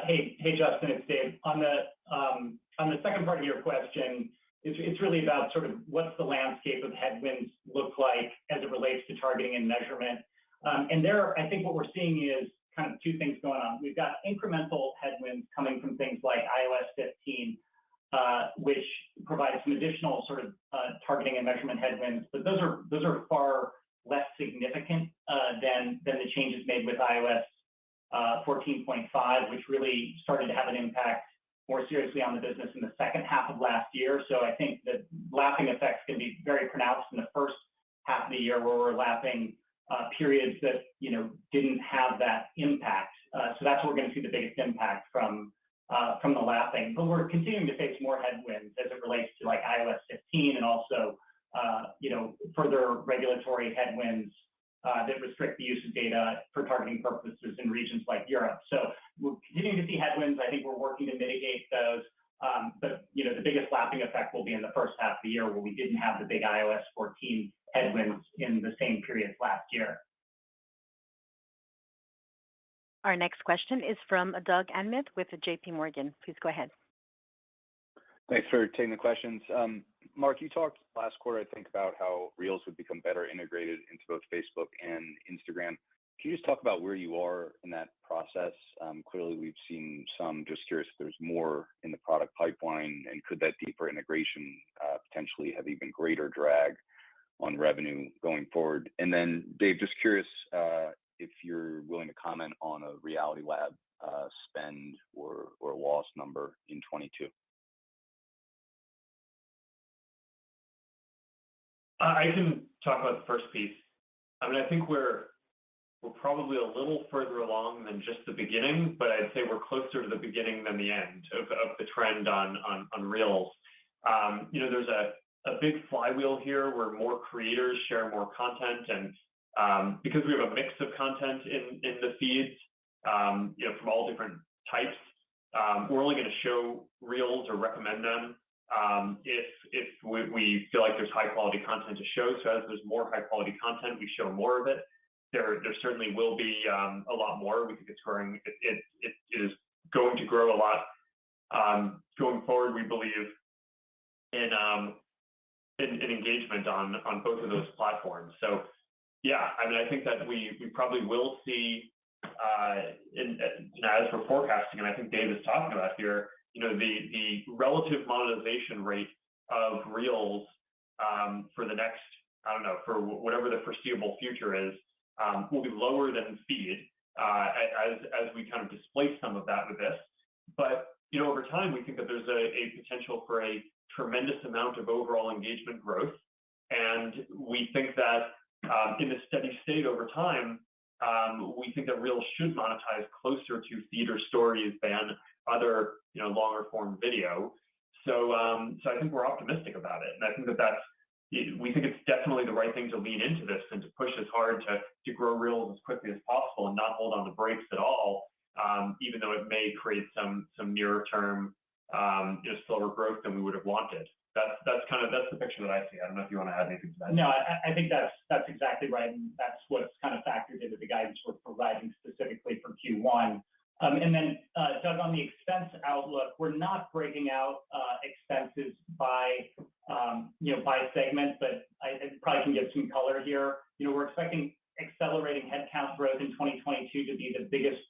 Hey, Justin, it's Dave. On the second part of your question, it's really about sort of what's the landscape of headwinds look like as it relates to targeting and measurement. And there, I think what we're seeing is kind of two things going on. We've got incremental headwinds coming from things like iOS 15, which provides some additional sort of targeting and measurement headwinds, but those are far less significant than the changes made with iOS 14.5, which really started to have an impact more seriously on the business in the second half of last year. So I think that lapping effects can be very pronounced in the first half of the year, where we're lapping periods that didn't have that impact. So that's where we're going to see the biggest impact from the lapping. But we're continuing to face more headwinds as it relates to like iOS 15 and also further regulatory headwinds that restrict the use of data for targeting purposes in regions like Europe. So we're continuing to see headwinds. I think we're working to mitigate those. But the biggest lapping effect will be in the first half of the year, where we didn't have the big iOS 14 headwinds in the same period last year. Our next question is from Doug Anmuth with JP Morgan. Please go ahead. Thanks for taking the questions. Mark, you talked last quarter, I think, about how Reels would become better integrated into both Facebook and Instagram. Can you just talk about where you are in that process? Clearly, we've seen some. Just curious if there's more in the product pipeline, and could that deeper integration potentially have even greater drag on revenue going forward? And then, Dave, just curious if you're willing to comment on a Reality Lab spend or loss number in 22. I can talk about the first piece. I mean, I think we're probably a little further along than just the beginning, but I'd say we're closer to the beginning than the end of the trend on Reels. There's a big flywheel here where more creators share more content, and because we have a mix of content in the feeds, from all different types, we're only going to show Reels or recommend them if we feel like there's high quality content to show. So as there's more high quality content, we show more of it. There certainly will be a lot more. We think it's growing. It is going to grow a lot going forward. We believe in engagement on both of those platforms. So yeah, I mean, I think that we probably will see as we're forecasting, and I think Dave is talking about here, the relative monetization rate of Reels for the next, for whatever the foreseeable future is, will be lower than feed as we kind of displace some of that with this. But over time, we think that there's a potential for a tremendous amount of overall engagement growth, and we think that in a steady state over time, we think that Reels should monetize closer to feed or stories than other, longer form video. So I think we're optimistic about it, and I think we think it's definitely the right thing to lean into this and to push as hard to grow Reels as quickly as possible and not hold on the brakes at all, even though it may create some nearer term, slower growth than we would have wanted. That's the picture that I see. I don't know if you want to add anything to that. No, I think that's exactly right, and that's what's kind of factored into the guidance we're providing specifically for Q1. And then, Doug, on the expense outlook, we're not breaking out expenses by segment, but I probably can give some color here. We're expecting accelerating headcount growth in 2022 to be the biggest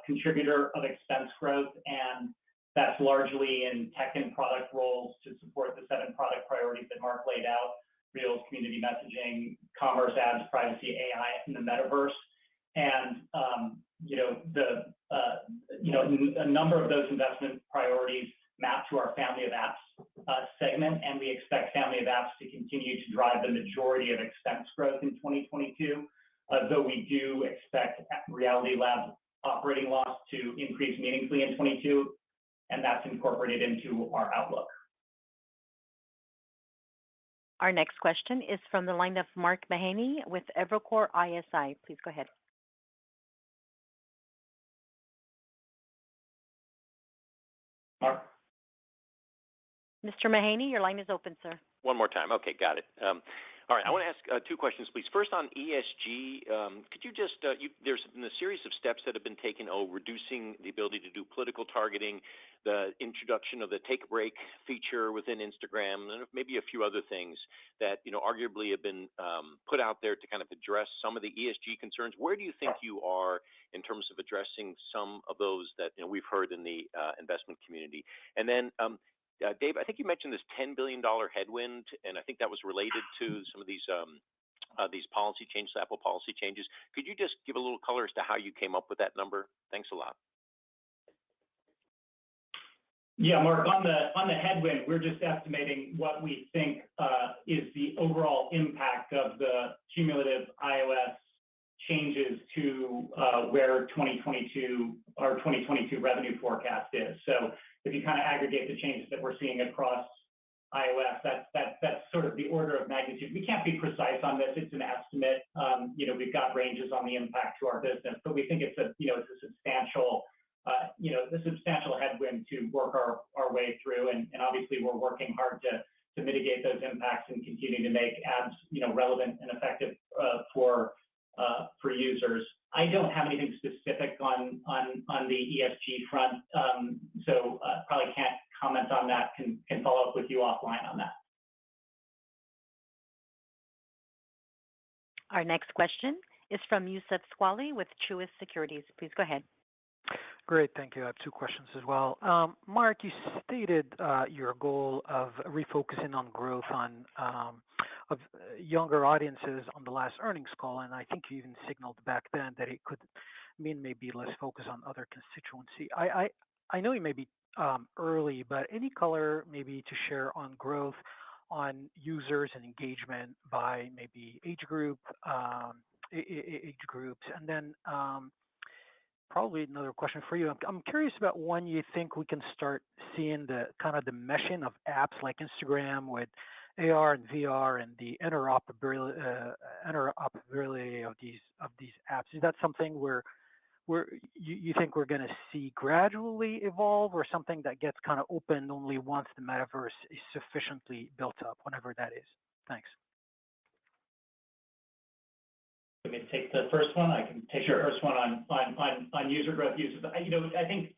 contributor of expense growth, and that's largely in tech and product roles to support the 7 product priorities that Mark laid out: Reels, community messaging, commerce, ads, privacy, AI, and the metaverse. And a number of those investment priorities map to our family of apps segment, and we expect family of apps to continue to drive the majority of expense growth in 2022, though we do expect Reality Labs operating loss to increase meaningfully in 22, and that's incorporated into our outlook. Our next question is from the line of Mark Mahaney with Evercore ISI. Please go ahead. Mark? Mr. Mahaney, your line is open, sir. One more time. Okay, got it. All right, I want to ask 2 questions, please. First, on ESG, could you just, there's been a series of steps that have been taken, reducing the ability to do political targeting, the introduction of the take a break feature within Instagram, and maybe a few other things that, arguably have been put out there to kind of address some of the ESG concerns. Where do you think you are in terms of addressing some of those that, we've heard in the investment community? And then, Dave, I think you mentioned this $10 billion headwind, and I think that was related to some of these policy changes, Apple policy changes. Could you just give a little color as to how you came up with that number? Thanks a lot. Yeah, Mark, on the headwind, we're just estimating what we think is the overall impact of the cumulative iOS changes to where 2022 revenue forecast is. So if you kind of aggregate the changes that we're seeing across iOS, that's sort of the order of magnitude. We can't be precise on this; it's an estimate. We've got ranges on the impact to our business, but we think it's a substantial headwind to work our way through, and obviously we're working hard to mitigate those impacts and continue to make ads relevant and effective for users. I don't have anything specific on the ESG front, so probably can't comment on that. Can follow up with you offline on that. Our next question is from Youssef Squali with Truist Securities. Please go ahead. Great, thank you. I have 2 questions as well. Mark, you stated your goal of refocusing on growth of younger audiences on the last earnings call, and I think you even signaled back then that it could mean maybe less focus on other constituency. I know you may be early, but any color maybe to share on growth on users and engagement by maybe age groups, and then probably another question for you. I'm curious about when you think we can start seeing the kind of the meshing of apps like Instagram with AR and VR and the interoperability of these apps. Is that something where you think we're going to see gradually evolve, or something that gets kind of open only once the metaverse is sufficiently built up, whenever that is? Thanks. Let me take the first one. I can take the first one on user growth. I think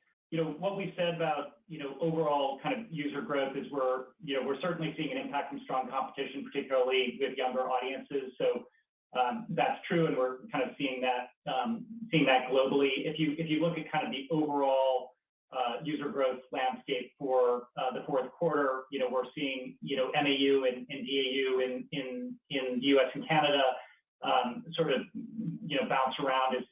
what we said about overall kind of user growth is we're certainly seeing an impact from strong competition, particularly with younger audiences. So that's true, and we're kind of seeing that globally. If you look at kind of the overall user growth landscape for the fourth quarter, we're seeing MAU and DAU in the U.S. and Canada sort of bounce around as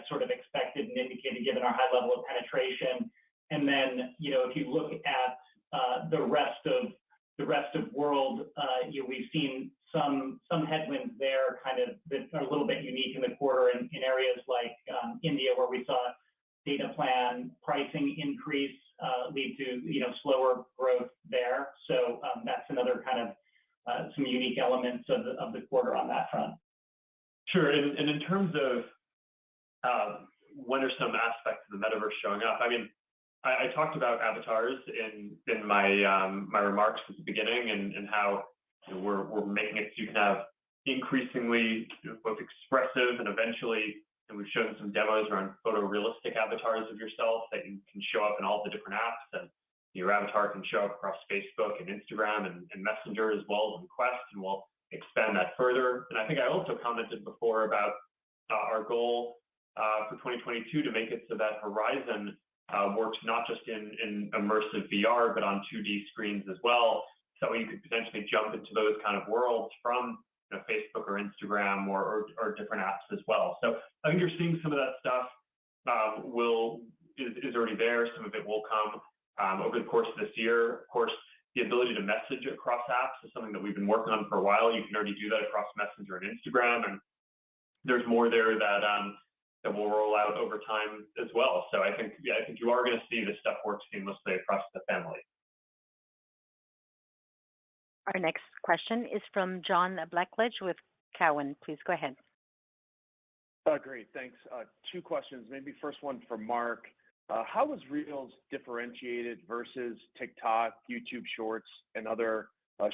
sort of expected and indicated given our high level of penetration. And then if you look at the rest of world, we've seen some headwinds there, kind of that are a little bit unique in the quarter in areas like India, where we saw data plan pricing increase lead to slower growth there. So that's another kind of some unique elements of the quarter on that front. Sure, and in terms of when are some aspects of the metaverse showing up, I mean, I talked about avatars in my my remarks at the beginning, and how we're making it so you can have increasingly both expressive and eventually, and we've shown some demos around photorealistic avatars of yourself that you can show up in all the different apps, and your avatar can show up across Facebook and Instagram and Messenger as well as Quest, and we'll expand that further. And I think I also commented before about our goal for 2022 to make it so that Horizon works not just in immersive VR, but on 2D screens as well. So you could potentially jump into those kind of worlds from Facebook or Instagram or different apps as well. So I think you're seeing some of that stuff is already there. Some of it will come over the course of this year. Of course, the ability to message across apps is something that we've been working on for a while. You can already do that across Messenger and Instagram, and there's more there that will roll out over time as well. So I think you are going to see this stuff work seamlessly across the family. Our next question is from John Blackledge with Cowen. Please go ahead. Great, thanks. Two questions. Maybe first one for Mark. How is Reels differentiated versus TikTok, YouTube Shorts, and other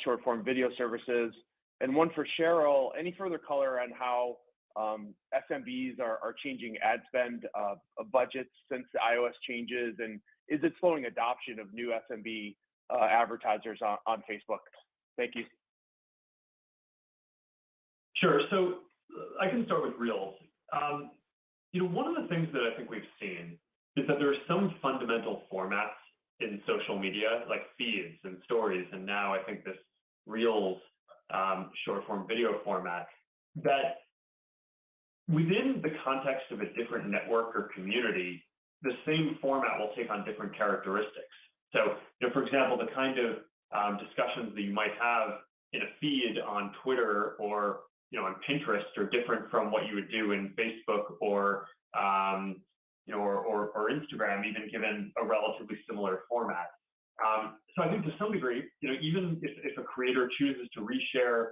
short-form video services? And one for Cheryl. Any further color on how SMBs are changing ad spend budgets since the iOS changes, and is it slowing adoption of new SMB advertisers on Facebook? Thank you. Sure. So I can start with Reels. One of the things that I think we've seen is that there are some fundamental formats in social media, like feeds and stories, and now I think this Reels short-form video format, that within the context of a different network or community, the same format will take on different characteristics. So, for example, the kind of discussions that you might have in a feed on Twitter or on Pinterest are different from what you would do in Facebook or Instagram, even given a relatively similar format. So I think to some degree, even if a creator chooses to reshare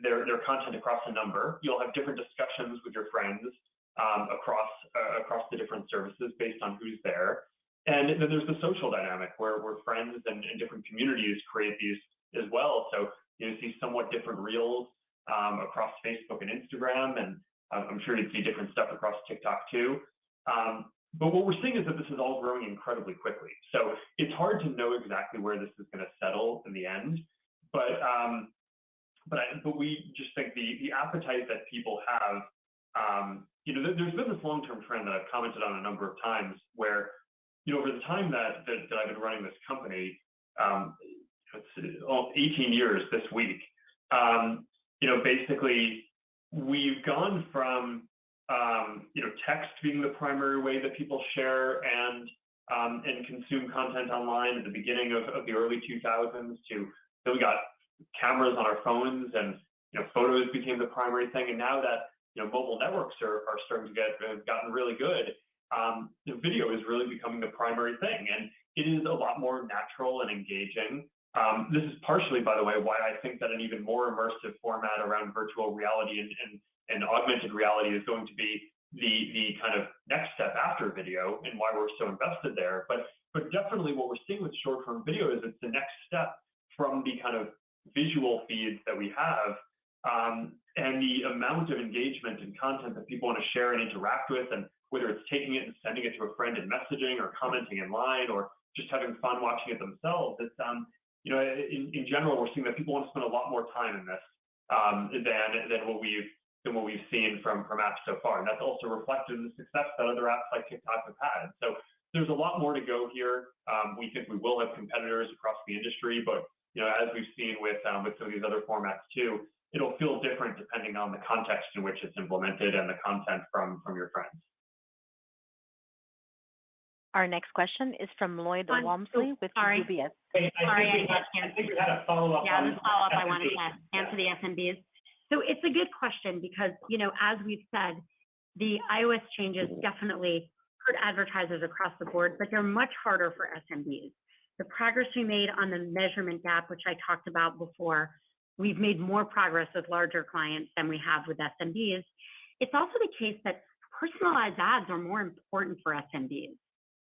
their content across a number, you'll have different discussions with your friends across the different services based on who's there. And then there's the social dynamic where friends and different communities create these as well. So you see somewhat different Reels across Facebook and Instagram, and I'm sure you'd see different stuff across TikTok too. But what we're seeing is that this is all growing incredibly quickly. So it's hard to know exactly where this is going to settle in the end. But we just think the appetite that people have, there's been this long-term trend that I've commented on a number of times where, over the time that I've been running this company, it's 18 years this week, basically we've gone from text being the primary way that people share and consume content online at the beginning of the early 2000s to then we got cameras on our phones and photos became the primary thing, and now that mobile networks are starting to have gotten really good, video is really becoming the primary thing, and it is a lot more natural and engaging. This is partially, by the way, why I think that an even more immersive format around virtual reality and augmented reality is going to be the kind of next step after video, and why we're so invested there. But definitely what we're seeing with short-form video is it's the next step from the kind of visual feeds that we have, and the amount of engagement and content that people want to share and interact with, and whether it's taking it and sending it to a friend in messaging or commenting in line or just having fun watching it themselves. It's in general, we're seeing that people want to spend a lot more time in this than what we've seen from apps so far, and that's also reflected in the success that other apps like TikTok have had. So there's a lot more to go here. We think we will have competitors across the industry, but as we've seen with some of these other formats too, it'll feel different depending on the context in which it's implemented and the content from your friends. Our next question is from Lloyd Walmsley with UBS. Hey, I think we had a follow-up. Yeah, there's a follow-up I wanted to answer the SMBs. So it's a good question because, as we've said, the iOS changes definitely hurt advertisers across the board, but they're much harder for SMBs. The progress we made on the measurement gap, which I talked about before, we've made more progress with larger clients than we have with SMBs. It's also the case that personalized ads are more important for SMBs.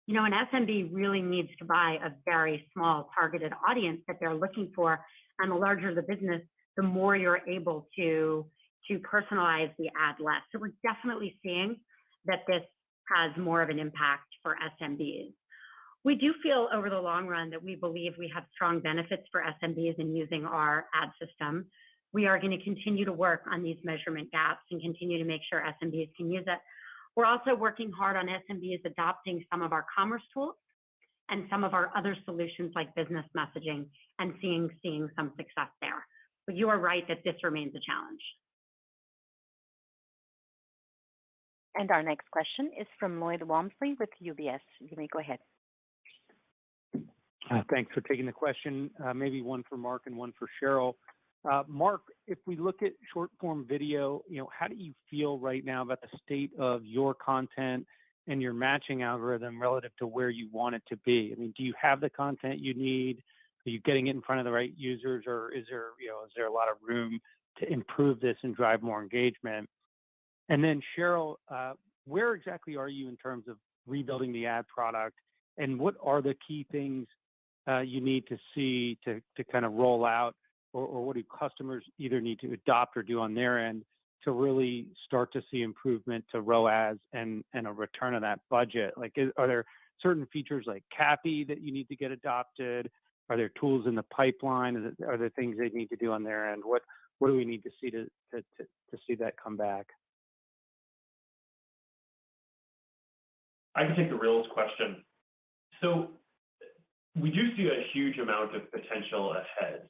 You know, an SMB really needs to buy a very small targeted audience that they're looking for. And the larger the business, the more you're able to personalize the ad less. So we're definitely seeing that this has more of an impact for SMBs. We do feel over the long run that we believe we have strong benefits for SMBs in using our ad system. We are going to continue to work on these measurement gaps and continue to make sure SMBs can use it. We're also working hard on SMBs adopting some of our commerce tools and some of our other solutions like business messaging and seeing some success there. But you are right that this remains a challenge. And our next question is from Lloyd Walmsley with UBS. You may go ahead. Thanks for taking the question. Maybe one for Mark and one for Cheryl. Mark, if we look at short form video, how do you feel right now about the state of your content and your matching algorithm relative to where you want it to be? I mean, do you have the content you need? Are you getting it in front of the right users, or is there a lot of room to improve this and drive more engagement? And then Cheryl, where exactly are you in terms of rebuilding the ad product, and what are the key things you need to see to kind of roll out, or what do customers either need to adopt or do on their end to really start to see improvement to ROAS and a return of that budget? Like, are there certain features like CAPI that you need to get adopted? Are there tools in the pipeline? Are there things they need to do on their end? What do we need to see to see that come back? I can take the Reels question. So we do see a huge amount of potential ahead,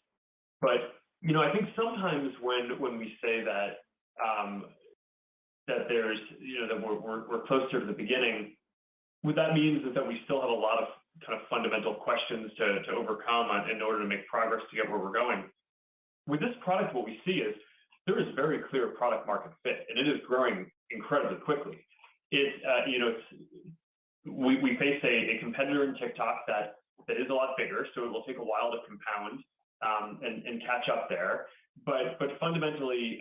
but I think sometimes when we say that that there's that we're closer to the beginning, what that means is that we still have a lot of kind of fundamental questions to overcome in order to make progress to get where we're going. With this product, what we see is there is very clear product market fit, and it is growing incredibly quickly. We face a competitor in TikTok that is a lot bigger, so it will take a while to compound and catch up there. But fundamentally,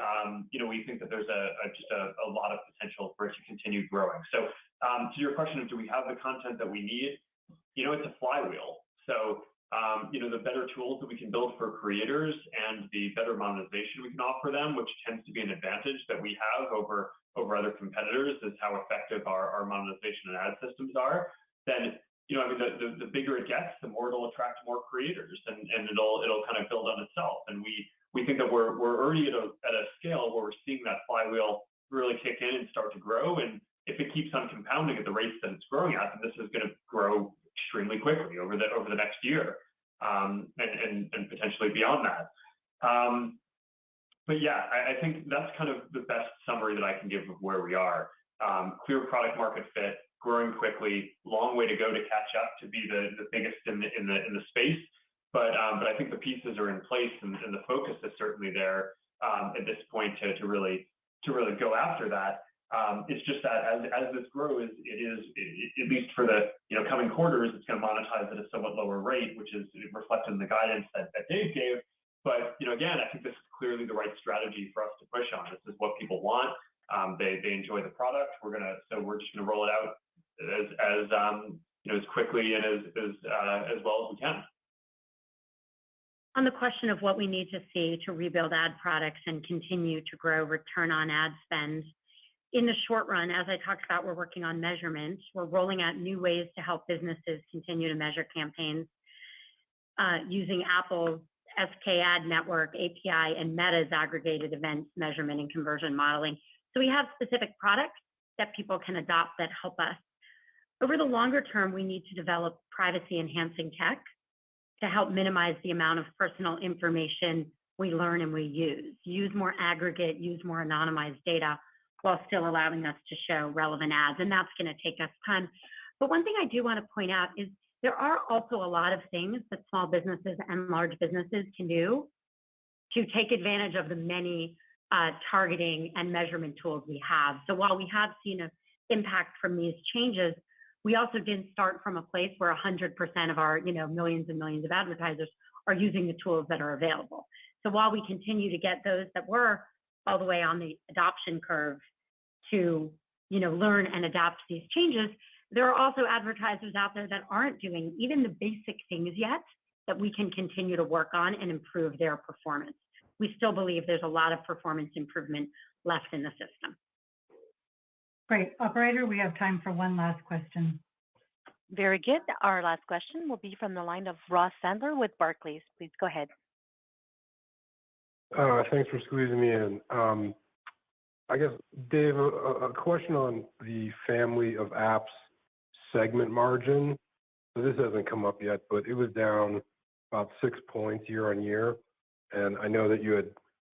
we think that there's just a lot of potential for it to continue growing. So to your question of do we have the content that we need, it's a flywheel. So the better tools that we can build for creators and the better monetization we can offer them, which tends to be an advantage that we have over other competitors, is how effective our monetization and ad systems are. Then the bigger it gets, the more it'll attract more creators, and it'll kind of build on itself. And we think that we're already at a scale where we're seeing that flywheel really kick in and start to grow. And if it keeps on compounding at the rates that it's growing at, then this is going to grow extremely quickly over the next year, and potentially beyond that. But yeah, I think that's kind of the best summary that I can give of where we are. Clear product market fit, growing quickly, long way to go to catch up to be the biggest in the space. But I think the pieces are in place, and the focus is certainly there at this point to really go after that. It's just that as this grows, it is at least for the coming quarters, it's going to monetize at a somewhat lower rate, which is reflected in the guidance that Dave gave. But again, I think this is clearly the right strategy for us to push on. This is what people want. They enjoy the product. We're just gonna roll it out as quickly and as well as we can. On the question of what we need to see to rebuild ad products and continue to grow return on ad spend, in the short run, as I talked about, we're working on measurements. We're rolling out new ways to help businesses continue to measure campaigns using Apple's SKAd network, API, and Meta's aggregated events measurement and conversion modeling. So we have specific products that people can adopt that help us. Over the longer term, we need to develop privacy-enhancing tech to help minimize the amount of personal information we learn and we use more aggregate, use more anonymized data, while still allowing us to show relevant ads. And that's going to take us time. But one thing I do want to point out is there are also a lot of things that small businesses and large businesses can do to take advantage of the many targeting and measurement tools we have. So while we have seen an impact from these changes, we also didn't start from a place where 100% of our, millions and millions of advertisers are using the tools that are available. So while we continue to get those that were all the way on the adoption curve to, learn and adapt to these changes, there are also advertisers out there that aren't doing even the basic things yet that we can continue to work on and improve their performance. We still believe there's a lot of performance improvement left in the system. Great. Operator, we have time for one last question. Very good. Our last question will be from the line of Ross Sandler with Barclays. Please go ahead. Thanks for squeezing me in. I guess, Dave, a question on the family of apps segment margin. So this hasn't come up yet, but it was down about 6 points year on year. And I know that you had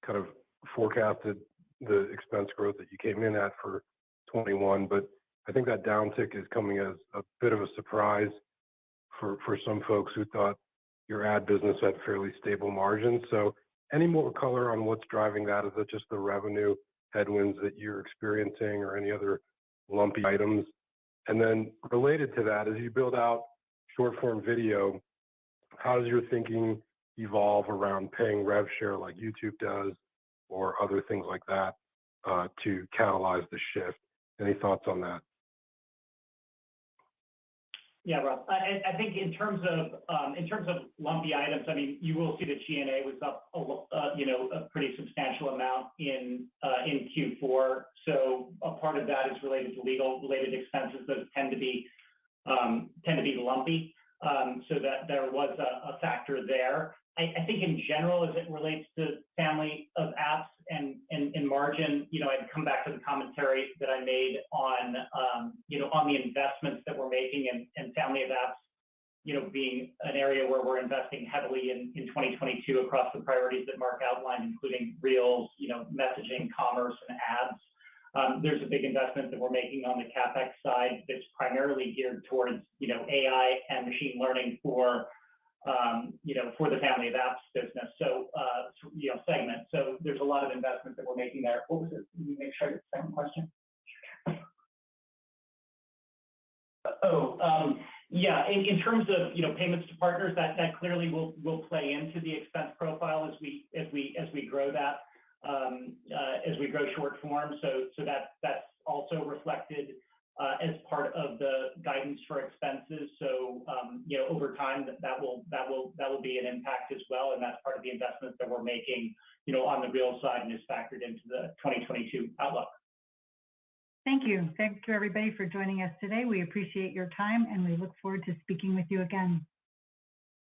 kind of forecasted the expense growth that you came in at for 21, but I think that downtick is coming as a bit of a surprise for some folks who thought your ad business had fairly stable margins. So any more color on what's driving that? Is it just the revenue headwinds that you're experiencing or any other lumpy items? And then related to that, as you build out short form video, how does your thinking evolve around paying rev share like YouTube does or other things like that to catalyze the shift? Any thoughts on that? Yeah, Rob. I think in terms of lumpy items, I mean, you will see that G&A was up a pretty substantial amount in Q4. So a part of that is related to legal-related expenses. Those tend to be lumpy. So that there was a factor there. I think in general, as it relates to family of apps and margin, I'd come back to the commentary that I made on the investments that we're making and family of apps, being an area where we're investing heavily in 2022 across the priorities that Mark outlined, including Reels, messaging, commerce, and ads. There's a big investment that we're making on the CapEx side that's primarily geared towards, AI and machine learning for the family of apps business. So, segment. So there's a lot of investment that we're making there. What was it? Let me make sure I get the second question. In terms of, payments to partners, that clearly will play into the expense profile as we grow that, as we grow short form. So that's also reflected as part of the guidance for expenses. So, over time, that will be an impact as well, and that's part of the investments that we're making, on the Real side and is factored into the 2022 outlook. Thank you. Thank you, everybody, for joining us today. We appreciate your time, and we look forward to speaking with you again.